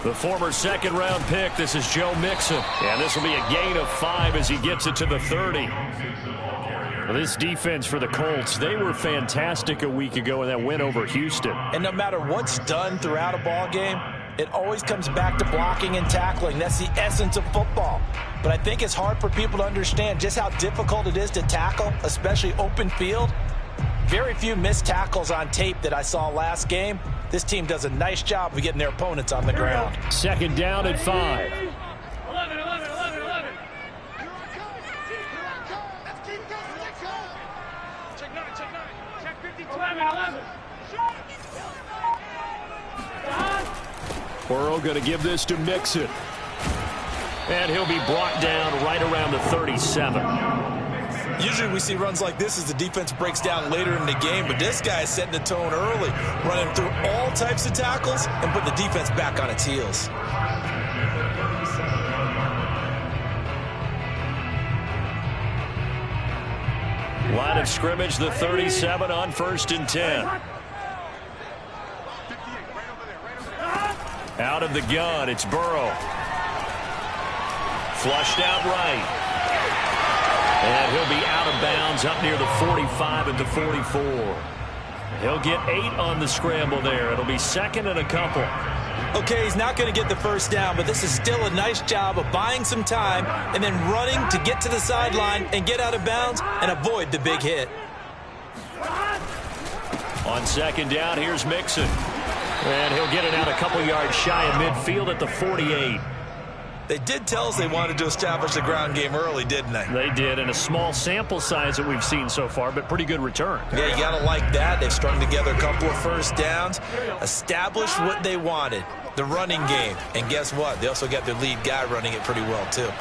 The former second-round pick, this is Joe Mixon. And this will be a gain of 5 as he gets it to the 30. This defense for the Colts, they were fantastic a week ago in that win over Houston. And no matter what's done throughout a ball game, it always comes back to blocking and tackling. That's the essence of football. But I think it's hard for people to understand just how difficult it is to tackle, especially open field. Very few missed tackles on tape that I saw last game. This team does a nice job of getting their opponents on the ground. Second down at 5. 11. Check 52. 11. Burrow going to give this to Mixon. And he'll be brought down right around the 37. Usually we see runs like this as the defense breaks down later in the game, but this guy is setting the tone early, running through all types of tackles and put the defense back on its heels. Line of scrimmage, the 37 on 1st and 10. Out of the gun, it's Burrow. Flushed out right. And he'll be out of bounds up near the 45 at the 44. He'll get 8 on the scramble there. It'll be second and a couple. Okay, he's not going to get the first down, but this is still a nice job of buying some time and then running to get to the sideline and get out of bounds and avoid the big hit. On second down, here's Mixon. And he'll get it out a couple yards shy of midfield at the 48. They did tell us they wanted to establish the ground game early, didn't they? They did, and a small sample size that we've seen so far, but pretty good return. Yeah, you got to like that. They've strung together a couple of first downs, established what they wanted, the running game. And guess what? They also got their lead guy running it pretty well, too.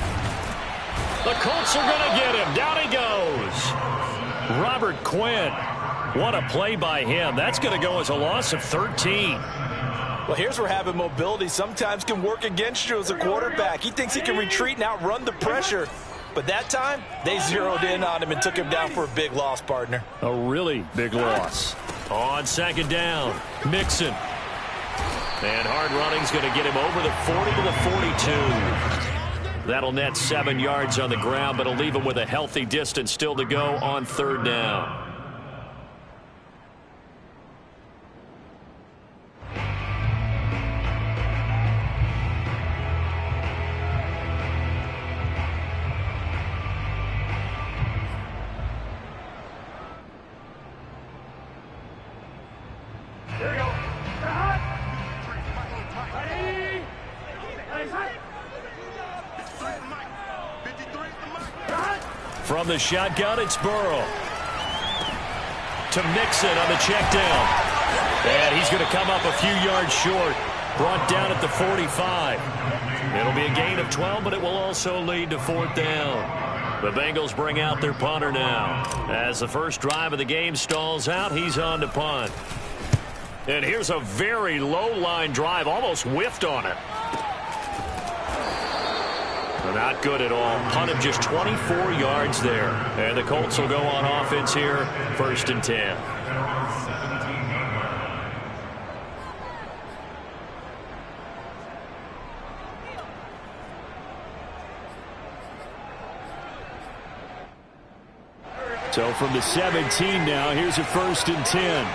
The Colts are going to get him. Down he goes. Robert Quinn. What a play by him. That's going to go as a loss of 13. Well, here's where having mobility sometimes can work against you as a quarterback. He thinks he can retreat and outrun the pressure. But that time, they zeroed in on him and took him down for a big loss, partner. A really big loss. On second down, Mixon. And hard running's going to get him over the 40 to the 42. That'll net 7 yards on the ground, but it'll leave him with a healthy distance still to go on third down. From the shotgun, it's Burrow. To Mixon on the check down. And he's going to come up a few yards short. Brought down at the 45. It'll be a gain of 12, but it will also lead to fourth down. The Bengals bring out their punter now. As the first drive of the game stalls out, he's on to punt. And here's a very low-line drive, almost whiffed on it. Not good at all. Punt of just 24 yards there. And the Colts will go on offense here, 1st and 10. So from the 17 now, here's a 1st and 10.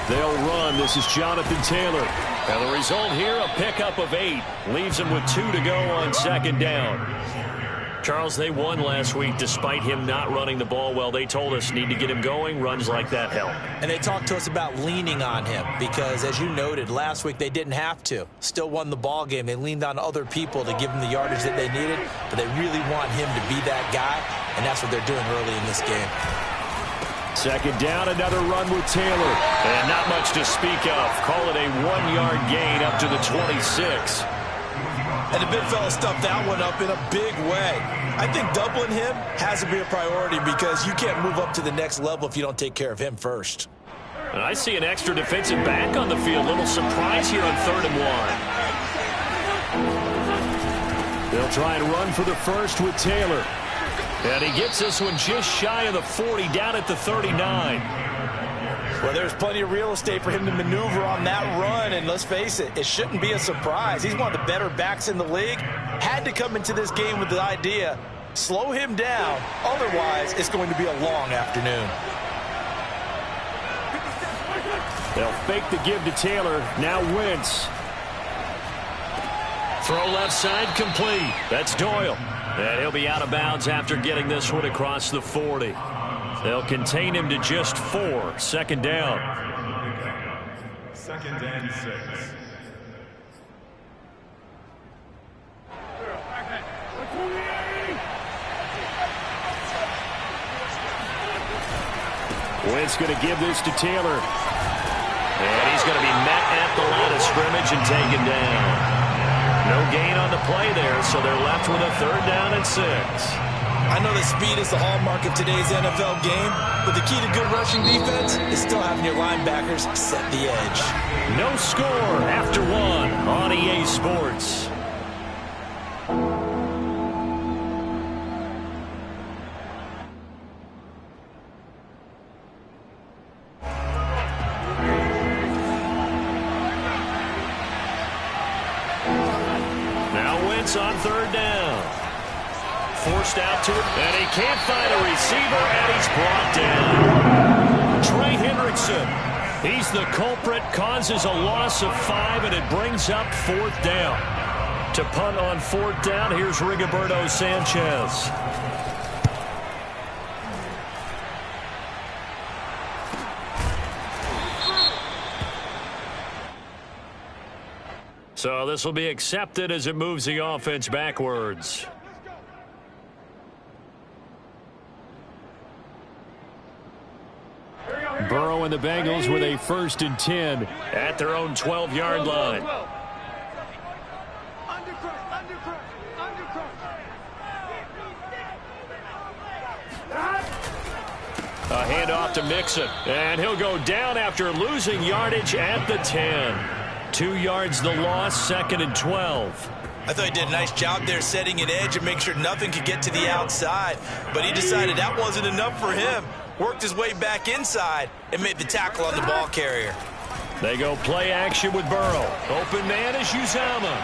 They'll run. This is Jonathan Taylor. And the result here, a pickup of 8. Leaves him with 2 to go on second down. Charles, they won last week despite him not running the ball well. They told us need to get him going. Runs like that help. And they talked to us about leaning on him because, as you noted, last week they didn't have to. Still won the ball game. They leaned on other people to give them the yardage that they needed, but they really want him to be that guy, and that's what they're doing early in this game. Second down, another run with Taylor. And not much to speak of. Call it a 1-yard gain up to the 26. And the big fella stuffed that one up in a big way. I think doubling him has to be a priority because you can't move up to the next level if you don't take care of him first. And I see an extra defensive back on the field. Little surprise here on 3rd and 1. They'll try and run for the first with Taylor. And he gets this one just shy of the 40, down at the 39. Well, there's plenty of real estate for him to maneuver on that run, and let's face it, it shouldn't be a surprise. He's one of the better backs in the league. Had to come into this game with the idea, slow him down, otherwise it's going to be a long afternoon. They'll fake the give to Taylor, now Wentz. Throw left side complete. That's Doyle. And he'll be out of bounds after getting this one across the 40. They'll contain him to just 4. Second down. Second and 6. Wentz going to give this to Taylor. And he's going to be met at the line of scrimmage and taken down. No gain on the play there, so they're left with a 3rd down and 6. I know that speed is the hallmark of today's NFL game, but the key to good rushing defense is still having your linebackers set the edge. No score after 1 on EA Sports. On 3rd down. Forced out to it, and he can't find a receiver, and he's brought down. Trey Hendrickson, he's the culprit, causes a loss of 5, and it brings up 4th down. To punt on 4th down, here's Rigoberto Sanchez. So this will be accepted as it moves the offense backwards. Burrow and the Bengals with a 1st and 10 at their own 12-yard line. A handoff to Mixon, and he'll go down after losing yardage at the 10. 2 yards the loss, 2nd and 12. I thought he did a nice job there setting an edge and make sure nothing could get to the outside. But he decided that wasn't enough for him. Worked his way back inside and made the tackle on the ball carrier. They go play action with Burrow. Open man is Uzama.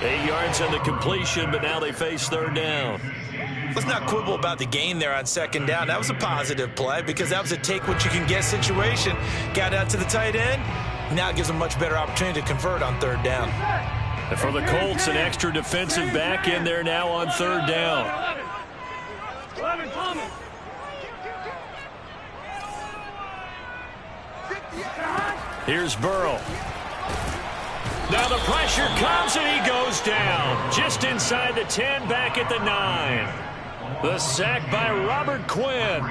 8 yards on the completion, but now they face 3rd down. Let's not quibble about the gain there on 2nd down. That was a positive play because that was a take-what-you-can-get situation. Got out to the tight end. Now it gives them a much better opportunity to convert on 3rd down. And for the Colts, an extra defensive back in there now on 3rd down. 11, Here's Burrow. Now the pressure comes and he goes down. Just inside the 10, back at the 9. The sack by Robert Quinn.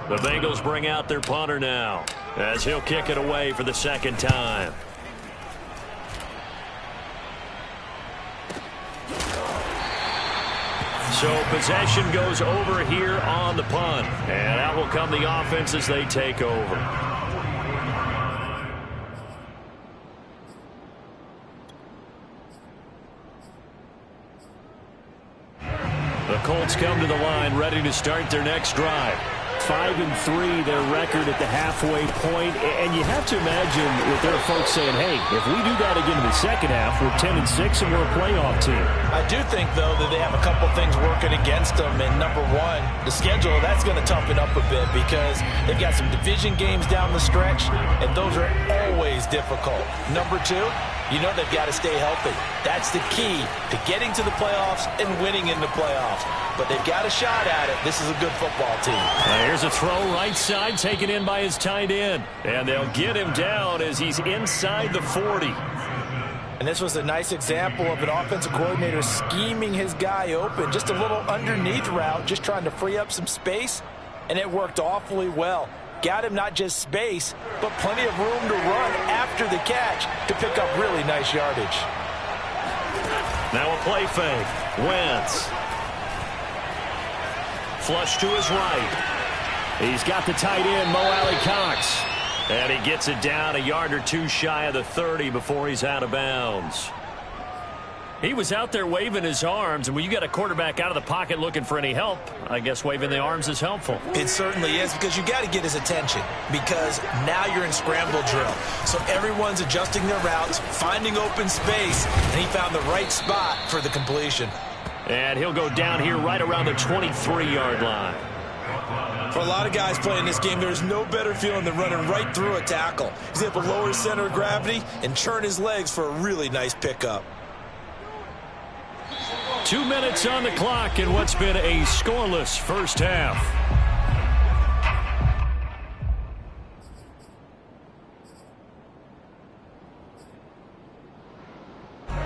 The Bengals bring out their punter now as he'll kick it away for the 2nd time. So possession goes over here on the punt. And out will come the offense as they take over. The Colts come to the line ready to start their next drive. 5-3 their record at the halfway point, and you have to imagine that there are folks saying, hey, if we do that again in the second half, we're 10-6 and we're a playoff team. I do think, though, that they have a couple things working against them, and number one, the schedule, that's going to toughen up a bit because they've got some division games down the stretch, and those are always difficult. Number two, you know they've got to stay healthy. That's the key to getting to the playoffs and winning in the playoffs. But they've got a shot at it. This is a good football team. Here's a throw right side, taken in by his tight end. And they'll get him down as he's inside the 40. And this was a nice example of an offensive coordinator scheming his guy open. Just a little underneath route, just trying to free up some space. And it worked awfully well. Got him not just space, but plenty of room to run after the catch to pick up really nice yardage. Now a play fake. Wentz. Flush to his right. He's got the tight end, Mo Alley-Cox. And he gets it down a yard or two shy of the 30 before he's out of bounds. He was out there waving his arms, and when you got a quarterback out of the pocket looking for any help, I guess waving the arms is helpful. It certainly is, because you got to get his attention, because now you're in scramble drill. So everyone's adjusting their routes, finding open space, and he found the right spot for the completion. And he'll go down here right around the 23-yard line. For a lot of guys playing this game, there's no better feeling than running right through a tackle. He's able to lower his center of gravity and turn his legs for a really nice pickup. 2 minutes on the clock in what's been a scoreless first half.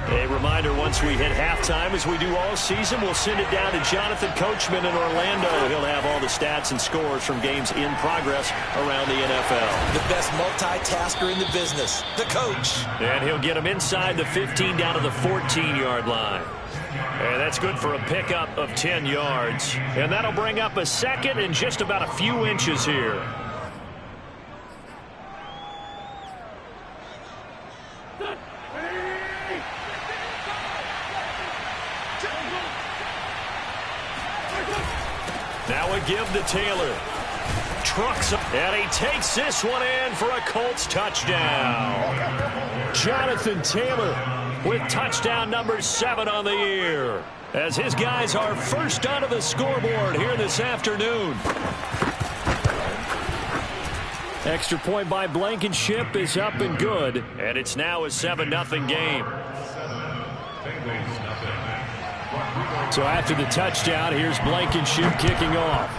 A reminder, once we hit halftime, as we do all season, we'll send it down to Jonathan Coachman in Orlando. He'll have all the stats and scores from games in progress around the NFL. The best multitasker in the business, the coach. And he'll get him inside the 15 down to the 14-yard line. And that's good for a pickup of 10 yards. And that'll bring up a second and just about a few inches here. Now a give to Taylor. Trucks up, and he takes this one in for a Colts touchdown. Jonathan Taylor with touchdown number 7 on the year, as his guys are first onto the scoreboard here this afternoon. Extra point by Blankenship is up and good, and it's now a 7-0 game. So after the touchdown, here's Blankenship kicking off.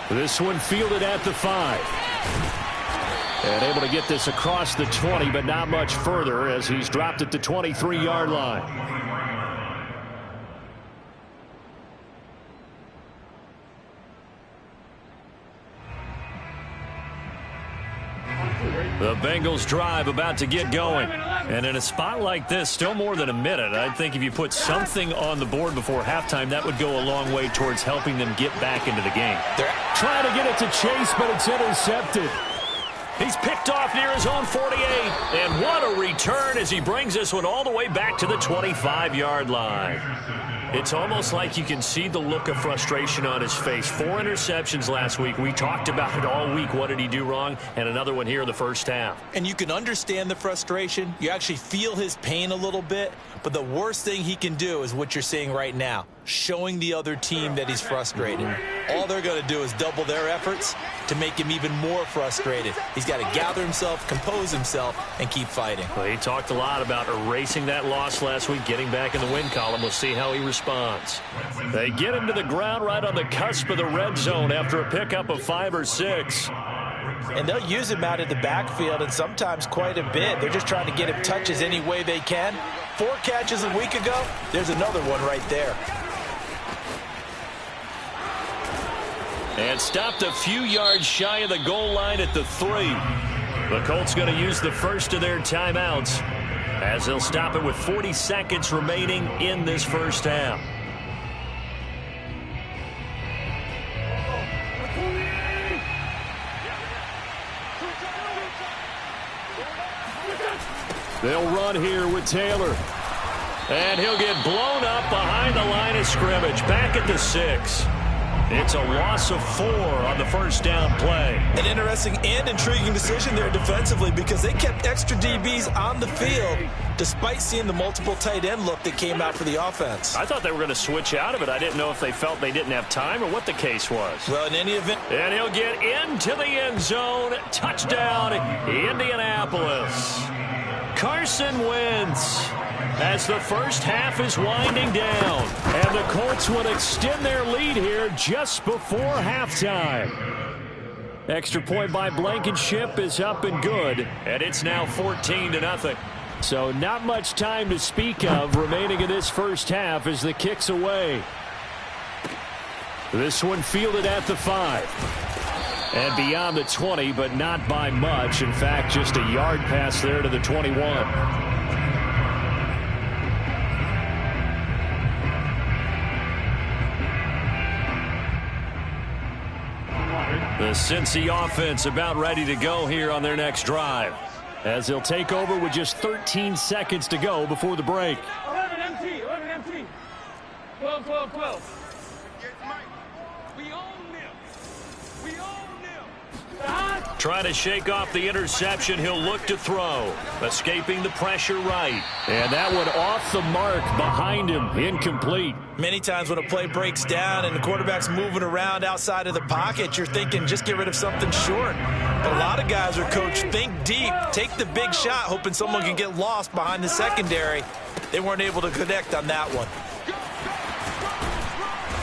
This one fielded at the 5. And able to get this across the 20, but not much further, as he's dropped at the 23-yard line. The Bengals drive about to get going. And in a spot like this, still more than a minute, I think if you put something on the board before halftime, that would go a long way towards helping them get back into the game. They're trying to get it to Chase, but it's intercepted. He's picked off near his own 48. And what a return as he brings this one all the way back to the 25-yard line. It's almost like you can see the look of frustration on his face. 4 interceptions last week. We talked about it all week. What did he do wrong? And another one here in the first half. And you can understand the frustration. You actually feel his pain a little bit. But the worst thing he can do is what you're seeing right now, showing the other team that he's frustrated. All they're going to do is double their efforts to make him even more frustrated. He's got to gather himself, compose himself, and keep fighting. Well, he talked a lot about erasing that loss last week, getting back in the win column. We'll see how he responds. They get him to the ground right on the cusp of the red zone after a pickup of 5 or 6. And they'll use him out in the backfield, and sometimes quite a bit. They're just trying to get him touches any way they can. 4 catches a week ago, there's another one right there. And stopped a few yards shy of the goal line at the 3. The Colts going to use the first of their timeouts, as they'll stop it with 40 seconds remaining in this first half. They'll run here with Taylor. And he'll get blown up behind the line of scrimmage. Back at the 6. It's a loss of 4 on the first down play. An interesting and intriguing decision there defensively, because they kept extra DBs on the field despite seeing the multiple tight end look that came out for the offense. I thought they were going to switch out of it. I didn't know if they felt they didn't have time or what the case was. Well, in any event. And he'll get into the end zone. Touchdown, Indianapolis. Carson Wentz, as the first half is winding down. And the Colts would extend their lead here just before halftime. Extra point by Blankenship is up and good. And it's now 14-0. So not much time to speak of remaining in this first half as the kick's away. This one fielded at the 5. And beyond the 20, but not by much. In fact, just a yard pass there to the 21. The Cincy offense about ready to go here on their next drive. as he'll take over with just 13 seconds to go before the break. 11 MT, 11 MT. 12, 12, 12. We own them. We own them. Trying to shake off the interception. He'll look to throw. Escaping the pressure right. And that one off the mark behind him. Incomplete. Many times when a play breaks down and the quarterback's moving around outside of the pocket, you're thinking just get rid of something short. But a lot of guys are coached, think deep, take the big shot, hoping someone can get lost behind the secondary. They weren't able to connect on that one.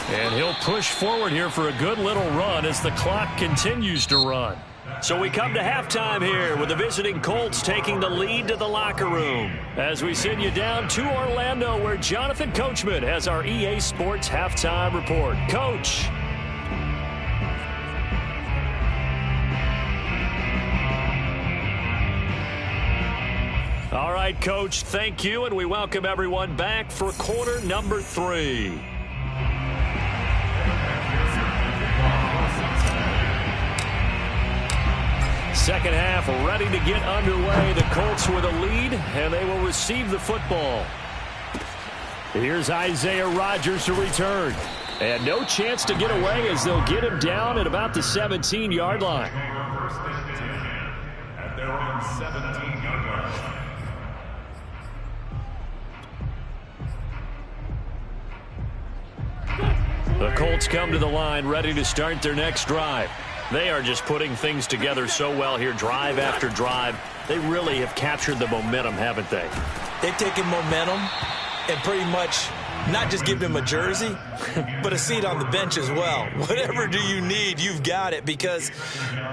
And he'll push forward here for a good little run as the clock continues to run. So we come to halftime here with the visiting Colts taking the lead to the locker room. As we send you down to Orlando where Jonathan Coachman has our EA Sports halftime report. Coach. All right, Coach, thank you, and we welcome everyone back for quarter number 3. Second half ready to get underway. The Colts with a lead, and they will receive the football. Here's Isaiah Rodgers to return. And no chance to get away as they'll get him down at about the 17-yard line. At their own 17-yard line. The Colts come to the line ready to start their next drive. They are just putting things together so well here, drive after drive. They really have captured the momentum, haven't they? They've taken momentum and pretty much not just given him a jersey, but a seat on the bench as well. Whatever do you need, you've got it, because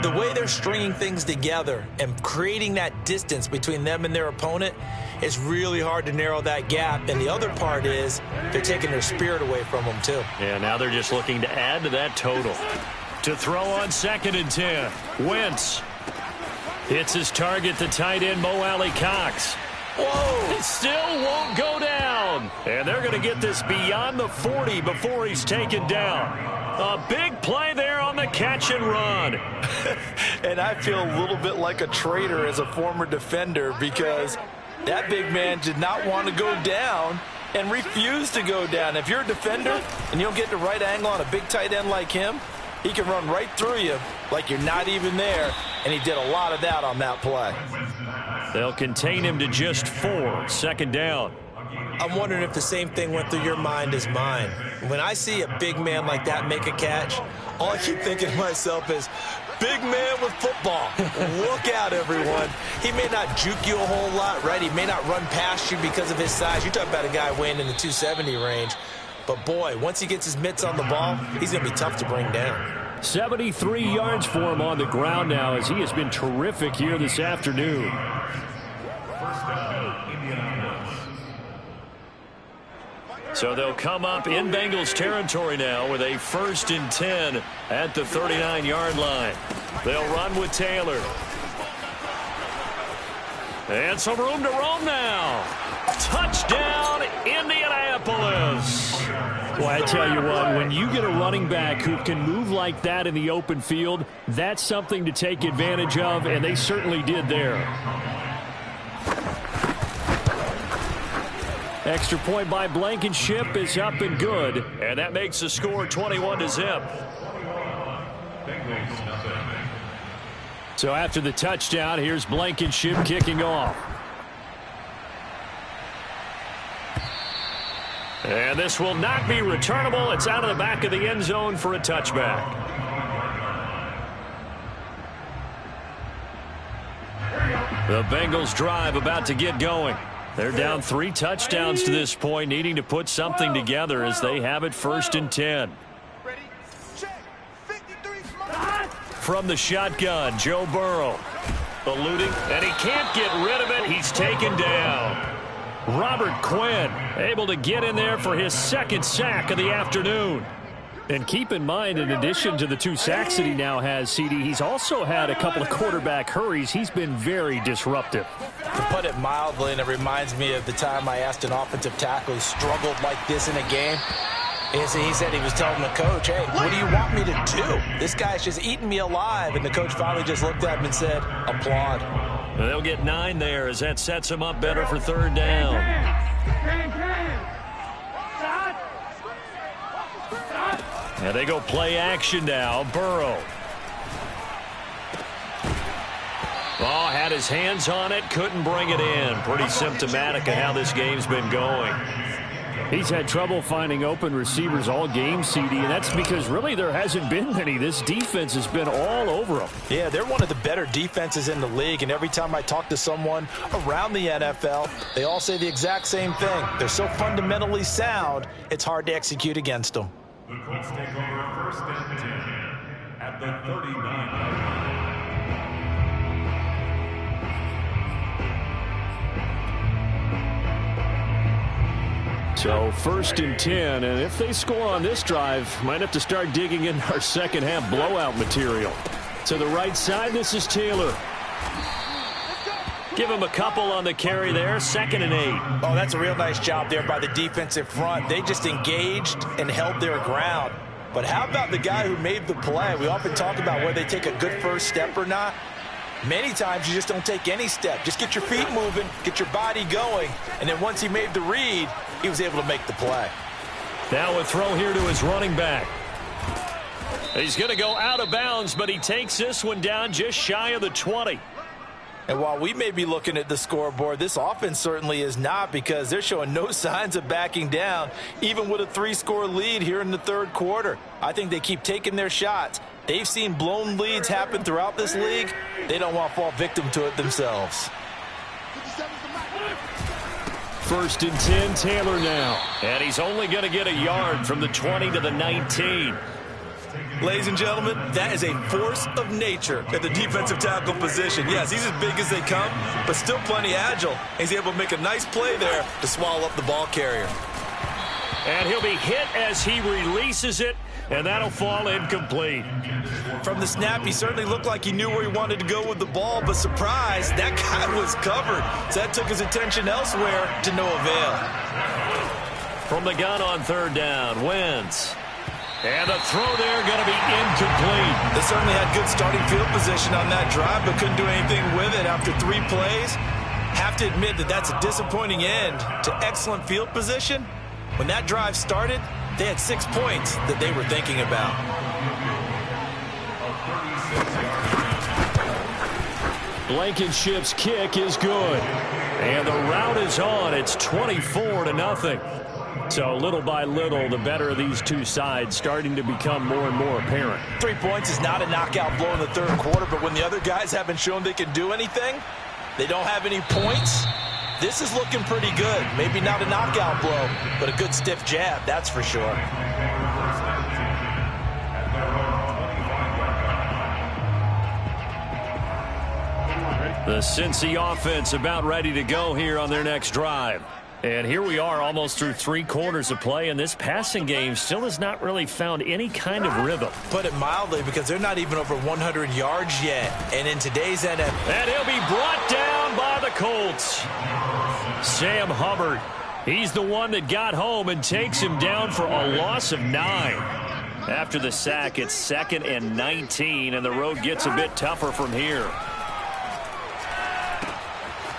the way they're stringing things together and creating that distance between them and their opponent, it's really hard to narrow that gap. And the other part is they're taking their spirit away from them, too. Yeah, now they're just looking to add to that total. To throw on 2nd and 10. Wentz hits his target, the tight end, Mo Alley-Cox. Whoa! It still won't go down. And they're going to get this beyond the 40 before he's taken down. A big play there on the catch and run. And I feel a little bit like a traitor as a former defender, because that big man did not want to go down and refused to go down. If you're a defender and you don't get the right angle on a big tight end like him, he can run right through you like you're not even there, and he did a lot of that on that play. They'll contain him to just 4. 2nd down. I'm wondering if the same thing went through your mind as mine. When I see a big man like that make a catch, all I keep thinking to myself is, big man with football. Look out, everyone. He may not juke you a whole lot, right? He may not run past you because of his size. You're talking about a guy weighing in the 270 range. But, boy, once he gets his mitts on the ball, he's going to be tough to bring down. 73 yards for him on the ground now as he has been terrific here this afternoon. So they'll come up in Bengals territory now with a 1st and 10 at the 39-yard line. They'll run with Taylor. And some room to roam now. Touchdown, Indianapolis. Well, I tell you what, when you get a running back who can move like that in the open field, that's something to take advantage of, and they certainly did there. Extra point by Blankenship is up and good, and that makes the score 21-0. So after the touchdown, here's Blankenship kicking off. And this will not be returnable. It's out of the back of the end zone for a touchback. The Bengals drive about to get going. They're down 3 touchdowns to this point, needing to put something together as they have it 1st and 10. From the shotgun, Joe Burrow. Eluding, and he can't get rid of it. He's taken down. Robert Quinn able to get in there for his 2nd sack of the afternoon. And keep in mind, in addition to the 2 sacks that he now has, CD, he's also had a couple of quarterback hurries. He's been very disruptive. To put it mildly, and it reminds me of the time I asked an offensive tackle who struggled like this in a game, He said he was telling the coach, hey, what do you want me to do? This guy's just eating me alive. And the coach finally just looked at him and said, applaud. They'll get 9 there as that sets them up better for 3rd down. And they go play action now. Burrow. Oh, had his hands on it, couldn't bring it in. Pretty symptomatic of how this game's been going. He's had trouble finding open receivers all game, CD, and that's because really there hasn't been many. This defense has been all over them. Yeah, they're one of the better defenses in the league, and every time I talk to someone around the NFL, they all say the exact same thing. They're so fundamentally sound, it's hard to execute against them. The Colts take over 1st and 10 at the 39-yard line. So 1st and 10, and if they score on this drive, might have to start digging in our second half blowout material. To the right side, this is Taylor. Give him a couple on the carry there, 2nd and 8. Oh, that's a real nice job there by the defensive front. They just engaged and held their ground. But how about the guy who made the play? We often talk about whether they take a good first step or not. Many times you just don't take any step. Just get your feet moving, get your body going, and then once he made the read, he was able to make the play. Now a throw here to his running back. He's going to go out of bounds, but he takes this one down just shy of the 20. And while we may be looking at the scoreboard, this offense certainly is not, because they're showing no signs of backing down, even with a 3-score lead here in the 3rd quarter. I think they keep taking their shots. They've seen blown leads happen throughout this league. They don't want to fall victim to it themselves. 1st and 10, Taylor now. And he's only going to get a yard from the 20 to the 19. Ladies and gentlemen, that is a force of nature at the defensive tackle position. Yes, he's as big as they come, but still plenty agile. He's able to make a nice play there to swallow up the ball carrier. And he'll be hit as he releases it, and that'll fall incomplete. From the snap, he certainly looked like he knew where he wanted to go with the ball, but surprise, that guy was covered. So that took his attention elsewhere to no avail. From the gun on 3rd down, Wentz. And the throw there going to be incomplete. They certainly had good starting field position on that drive, but couldn't do anything with it after 3 plays. Have to admit that that's a disappointing end to excellent field position. When that drive started, they had 6 points that they were thinking about. Blankenship's kick is good. And the route is on. It's 24-0. So little by little, the better of these two sides starting to become more and more apparent. 3 points is not a knockout blow in the 3rd quarter, but when the other guys haven't shown they can do anything, they don't have any points, this is looking pretty good. Maybe not a knockout blow, but a good stiff jab, that's for sure. The Cincy offense about ready to go here on their next drive. And here we are almost through 3 quarters of play, and this passing game still has not really found any kind of rhythm. Put it mildly, because they're not even over 100 yards yet. And in today's NFL... And he'll be brought down by the Colts. Sam Hubbard, he's the one that got home and takes him down for a loss of 9. After the sack, it's 2nd and 19, and the road gets a bit tougher from here.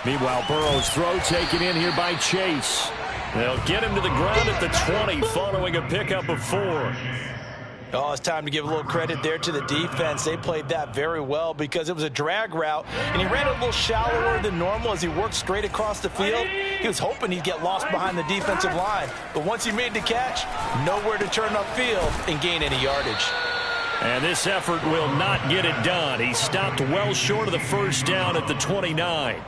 Meanwhile, Burrow's throw taken in here by Chase. They'll get him to the ground at the 20 following a pickup of 4. Oh, it's time to give a little credit there to the defense. They played that very well because it was a drag route, and he ran a little shallower than normal as he worked straight across the field. He was hoping he'd get lost behind the defensive line, but once he made the catch, nowhere to turn upfield and gain any yardage. And this effort will not get it done. He stopped well short of the 1st down at the 29.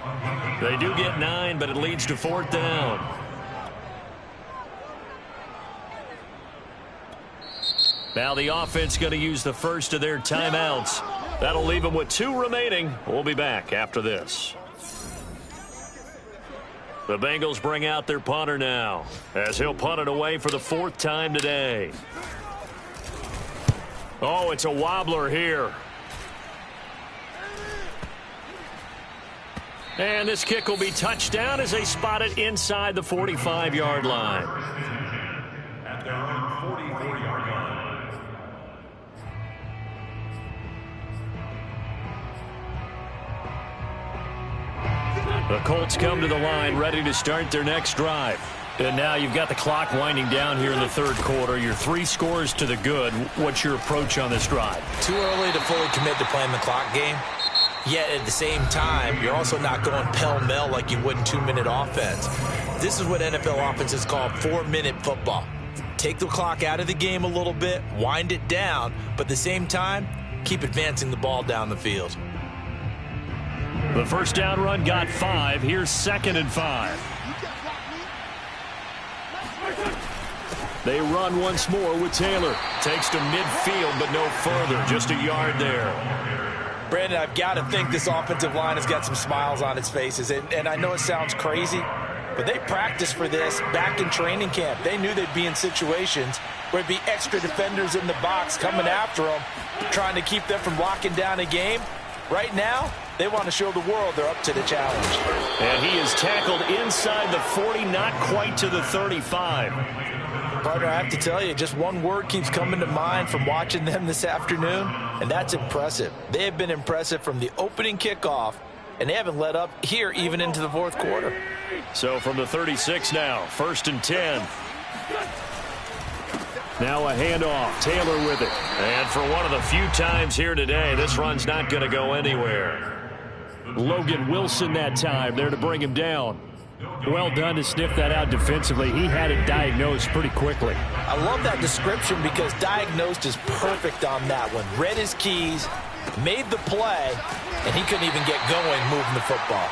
They do get 9, but it leads to 4th down. Now the offense going to use the first of their timeouts. That'll leave them with 2 remaining. We'll be back after this. The Bengals bring out their punter now, as he'll punt it away for the 4th time today. Oh, it's a wobbler here. And this kick will be touchdown as they spot it inside the 45-yard line. At their own The Colts come to the line, ready to start their next drive. And now you've got the clock winding down here in the third quarter. You're 3 scores to the good. What's your approach on this drive? Too early to fully commit to playing the clock game. Yet at the same time, you're also not going pell-mell like you would in 2-minute offense. This is what NFL offenses call 4-minute football. Take the clock out of the game a little bit, wind it down, but at the same time, keep advancing the ball down the field. The first down run got 5. Here's 2nd and 5. They run once more with Taylor. Takes to midfield, but no further. Just a yard there. Brandon, I've got to think this offensive line has got some smiles on its faces. And I know it sounds crazy, but they practiced for this back in training camp. They knew they'd be in situations where it'd be extra defenders in the box coming after them, trying to keep them from locking down a game. Right now, they want to show the world they're up to the challenge. And he is tackled inside the 40, not quite to the 35. Partner, I have to tell you, just one word keeps coming to mind from watching them this afternoon, and that's impressive. They have been impressive from the opening kickoff, and they haven't let up here even into the fourth quarter. So from the 36 now, 1st and 10. Now a handoff. Taylor with it. And for one of the few times here today, this run's not going to go anywhere. Logan Wilson that time there to bring him down. Well done to sniff that out defensively. He had it diagnosed pretty quickly. I love that description because diagnosed is perfect on that one. Read his keys, made the play, and he couldn't even get going moving the football.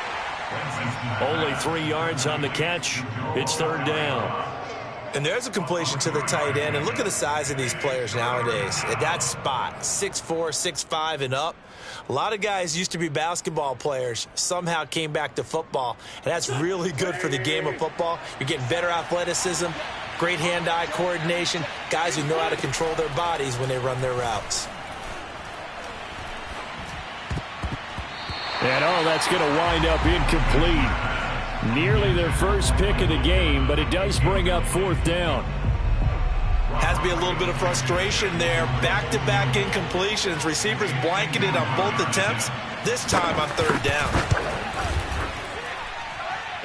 Only 3 yards on the catch. It's 3rd down. And there's a completion to the tight end. And look at the size of these players nowadays. At that spot, 6'4", 6'5", and up. A lot of guys used to be basketball players, somehow came back to football. And that's really good for the game of football. You're getting better athleticism, great hand-eye coordination, guys who know how to control their bodies when they run their routes. And that's going to wind up incomplete. Nearly their first pick of the game, but it does bring up 4th down. Has to be a little bit of frustration there. Back-to-back incompletions. Receivers blanketed on both attempts, this time on 3rd down.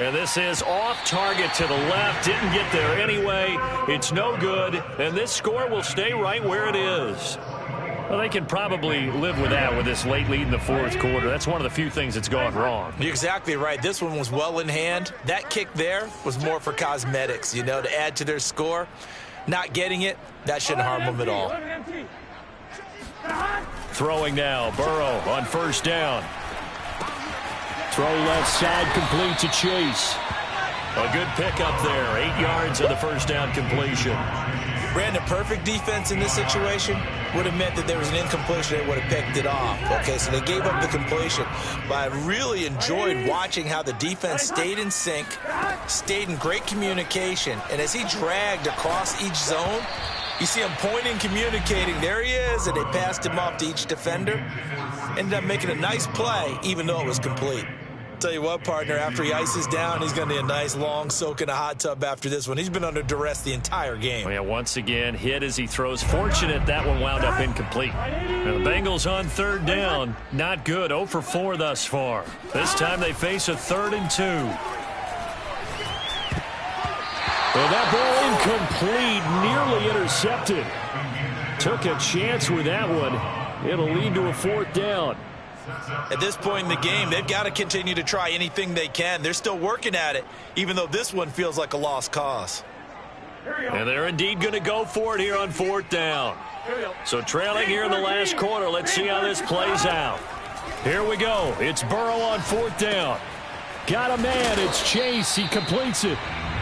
And this is off target to the left. Didn't get there anyway. It's no good. And this score will stay right where it is. Well, they can probably live with that with this late lead in the 4th quarter. That's one of the few things that's gone wrong. You're exactly right. This one was well in hand. That kick there was more for cosmetics, you know, to add to their score. Not getting it, that shouldn't harm them at all. Throwing now, Burrow on 1st down. Throw left side, complete to Chase. A good pickup there. 8 yards of the 1st down completion. Brandon, perfect defense in this situation would have meant that there was an incompletion. They would have picked it off. Okay, so they gave up the completion. But I really enjoyed watching how the defense stayed in sync, stayed in great communication. And as he dragged across each zone, you see him pointing, communicating. There he is, and they passed him off to each defender. Ended up making a nice play, even though it was complete. Tell you what, partner, after he ices down, he's going to need a nice long soak in a hot tub after this one. He's been under duress the entire game. Yeah, once again, hit as he throws. Fortunate that one wound up incomplete. And the Bengals on 3rd down. Not good. 0 for 4 thus far. This time they face a 3rd and 2. Well, that ball incomplete, nearly intercepted. Took a chance with that one. It'll lead to a 4th down. At this point in the game, they've got to continue to try anything they can. They're still working at it, even though this one feels like a lost cause. And they're indeed going to go for it here on 4th down. So trailing here in the last quarter, let's see how this plays out. Here we go. It's Burrow on 4th down. Got a man. It's Chase. He completes it.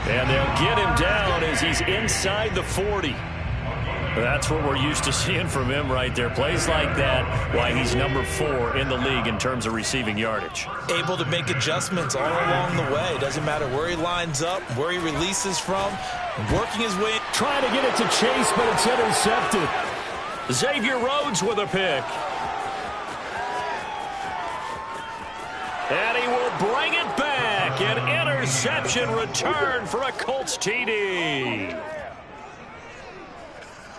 And they'll get him down as he's inside the 40. That's what we're used to seeing from him right there. Plays like that, why he's number 4 in the league in terms of receiving yardage. Able to make adjustments all along the way. Doesn't matter where he lines up, where he releases from, working his way. Trying to get it to Chase, but it's intercepted. Xavier Rhodes with a pick. And he will bring it back. An interception return for a Colts TD.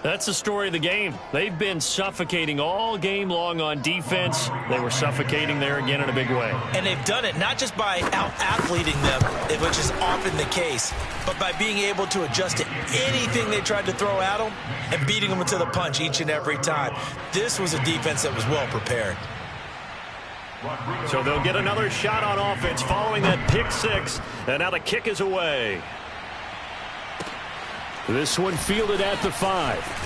That's the story of the game. They've been suffocating all game long on defense. They were suffocating there again in a big way. And they've done it not just by out-athleting them, which is often the case, but by being able to adjust to anything they tried to throw at them and beating them to the punch each and every time. This was a defense that was well prepared. So they'll get another shot on offense following that pick six. And now the kick is away. This one fielded at the 5.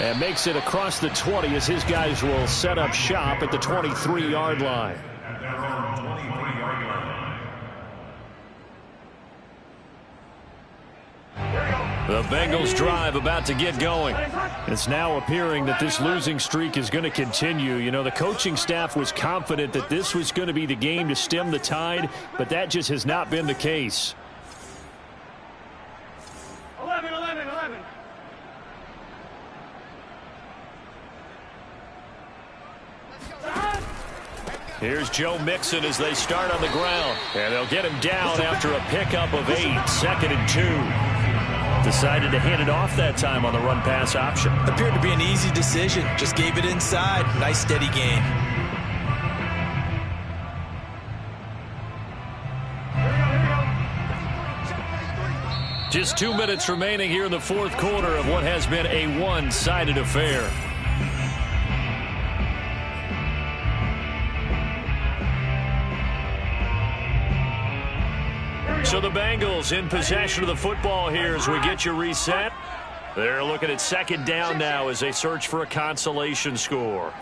And makes it across the 20 as his guys will set up shop at the 23-yard line. The Bengals drive about to get going. It's now appearing that this losing streak is going to continue. You know, the coaching staff was confident that this was going to be the game to stem the tide, but that just has not been the case. 11. Here's Joe Mixon as they start on the ground. And they'll get him down after a pickup of 8, 2nd and 2. Decided to hand it off that time on the run-pass option. Appeared to be an easy decision. Just gave it inside. Nice, steady gain. Just 2 minutes remaining here in the fourth quarter of what has been a one-sided affair. So the Bengals in possession of the football here as we get you reset. They're looking at 2nd down now as they search for a consolation score.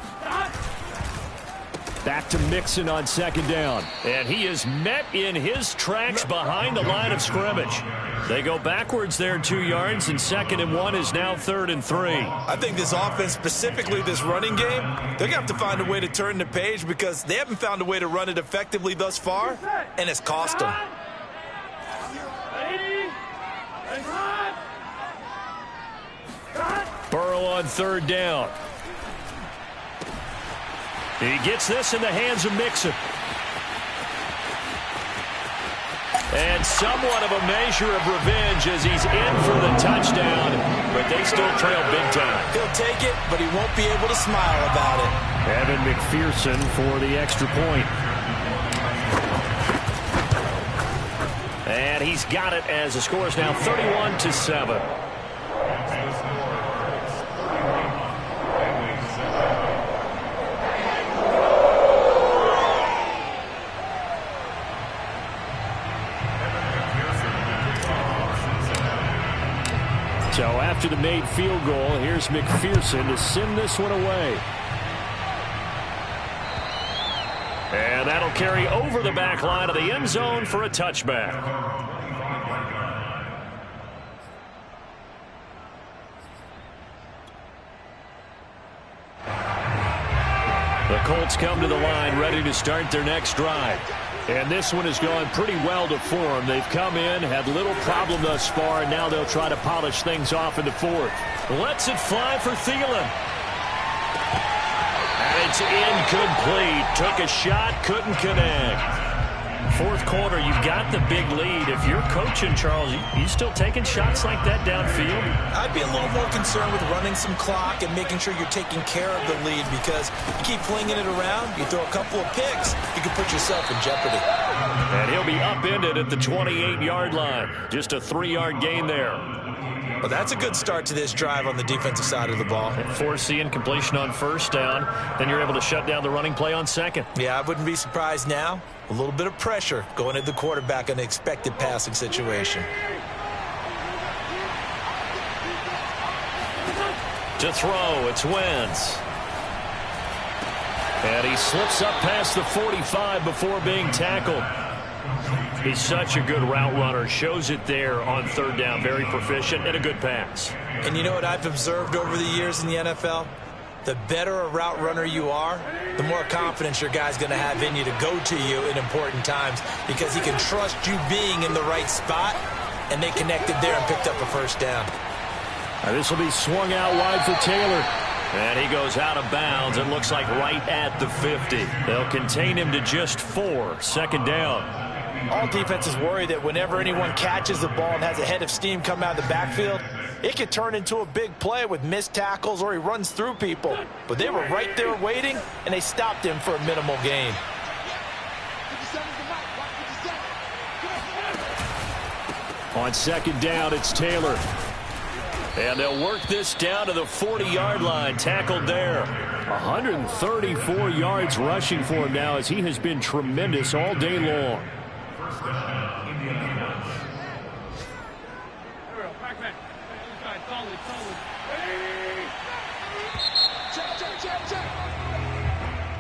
Back to Mixon on 2nd down. And he is met in his tracks behind the line of scrimmage. They go backwards there 2 yards, and 2nd and 1 is now 3rd and 3. I think this offense, specifically this running game, they're going to have to find a way to turn the page because they haven't found a way to run it effectively thus far, and it's cost them. Burrow on 3rd down. He gets this in the hands of Mixon. And somewhat of a measure of revenge as he's in for the touchdown, but they still trail big time. He'll take it, but he won't be able to smile about it. Evan McPherson for the extra point. And he's got it as the score is now 31-7. So after the made field goal, here's McPherson to send this one away. And that'll carry over the back line of the end zone for a touchback. The Colts come to the line ready to start their next drive. And this one has gone pretty well to form. They've come in, had little problem thus far, and now they'll try to polish things off in the fourth. Lets it fly for Thielen. And it's incomplete. Took a shot, couldn't connect. Fourth quarter, you've got the big lead. If you're coaching, Charles, you still taking shots like that downfield? I'd be a little more concerned with running some clock and making sure you're taking care of the lead because you keep flinging it around, you throw a couple of picks, you can put yourself in jeopardy. And he'll be upended at the 28-yard line. Just a 3-yard gain there. Well, that's a good start to this drive on the defensive side of the ball. Force the incompletion on 1st down. Then you're able to shut down the running play on 2nd. Yeah, I wouldn't be surprised now. A little bit of pressure going at the quarterback in an expected passing situation. To throw, it's Wentz. And he slips up past the 45 before being tackled. He's such a good route runner. Shows it there on 3rd down. Very proficient and a good pass. And you know what I've observed over the years in the NFL? The better a route runner you are, the more confidence your guy's going to have in you to go to you in important times because he can trust you being in the right spot, and they connected there and picked up a 1st down. This will be swung out wide for Taylor. And he goes out of bounds. It looks like right at the 50. They'll contain him to just 4. 2nd down. All defenses worry that whenever anyone catches the ball and has a head of steam come out of the backfield, it could turn into a big play with missed tackles or he runs through people. But they were right there waiting, and they stopped him for a minimal gain. On second down, it's Taylor. And they'll work this down to the 40-yard line. Tackled there. 134 yards rushing for him now as he has been tremendous all day long. First down, Indianapolis.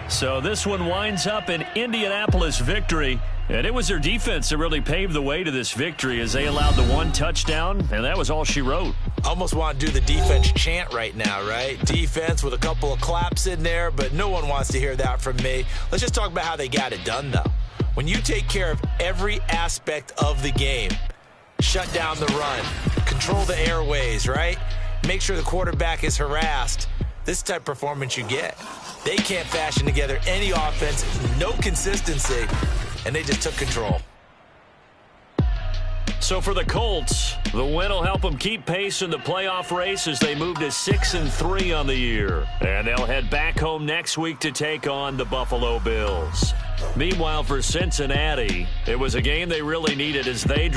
So this one winds up an Indianapolis victory. And it was their defense that really paved the way to this victory as they allowed the one touchdown, and that was all she wrote. Almost want to do the defense chant right now, right? Defense with a couple of claps in there, but no one wants to hear that from me. Let's just talk about how they got it done, though. When you take care of every aspect of the game, shut down the run, control the airways, right? Make sure the quarterback is harassed. This type of performance you get. They can't fashion together any offense, no consistency, and they just took control. So for the Colts, the win will help them keep pace in the playoff race as they move to 6-3 on the year. And they'll head back home next week to take on the Buffalo Bills. Meanwhile, for Cincinnati, it was a game they really needed as they